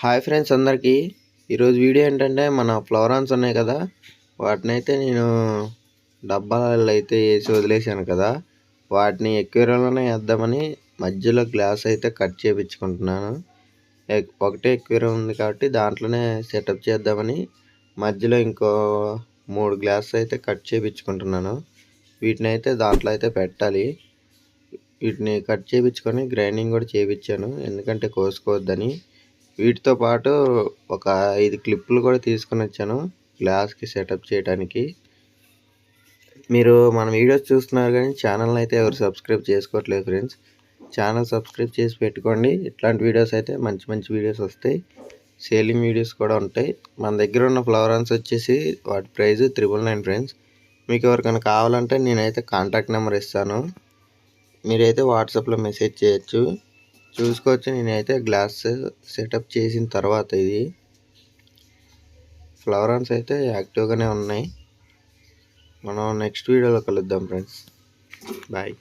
Hi friends అందరికీ. ఈరోజు video ఏంటంటే మన ఫ్లవరాన్స్ ఉన్నాయి కదా, వాటినైతే నేను డబ్బాలలో అయితే వేసి వదిలేసాను కదా, వాటిని ఎక్వేరియంలోనే వేద్దామని మధ్యలో గ్లాస్ అయితే కట్ చేయించుకుంటున్నాను. ఒకటే ఎక్వేరియం ఉంది కాబట్టి దాంట్లోనే సెటప్ చేద్దామని మధ్యలో ఇంకో 3 గ్లాస్ అయితే కట్ చేయించుకుంటున్నాను. వీటిని అయితే దాంట్లో అయితే పెట్టాలి. వీటిని కట్ చేయించుకొని గ్రైండింగ్ కూడా చేయించాను, ఎందుకంటే కోసుకోవద్దని. వీటితో పాటు ఒక 5 క్లిప్పులు కూడా తీసుకొని వచ్చాను గ్లాస్కి సెటప్ చేయడానికి. మీరు మన వీడియోస్ చూస్తున్నారు కానీ ఛానల్ని అయితే ఎవరు సబ్స్క్రైబ్ చేసుకోవట్లేదు ఫ్రెండ్స్. ఛానల్ సబ్స్క్రైబ్ చేసి పెట్టుకోండి. ఇట్లాంటి వీడియోస్ అయితే మంచి మంచి వీడియోస్ వస్తాయి, సేలింగ్ వీడియోస్ కూడా ఉంటాయి. మన దగ్గర ఉన్న ఫ్లవరాన్స్ వచ్చేసి వాటి ప్రైస్ 999 ఫ్రెండ్స్. మీకు ఎవరికైనా కావాలంటే నేనైతే కాంటాక్ట్ నెంబర్ ఇస్తాను, మీరైతే వాట్సాప్లో మెసేజ్ చేయొచ్చు. చూసుకోవచ్చు, నేనైతే గ్లాస్ సెటప్ చేసిన తర్వాత ఇది ఫ్లవరాన్స్ అయితే యాక్టివ్గానే ఉన్నాయి. మనం నెక్స్ట్ వీడియోలో కలుద్దాం ఫ్రెండ్స్. బాయ్.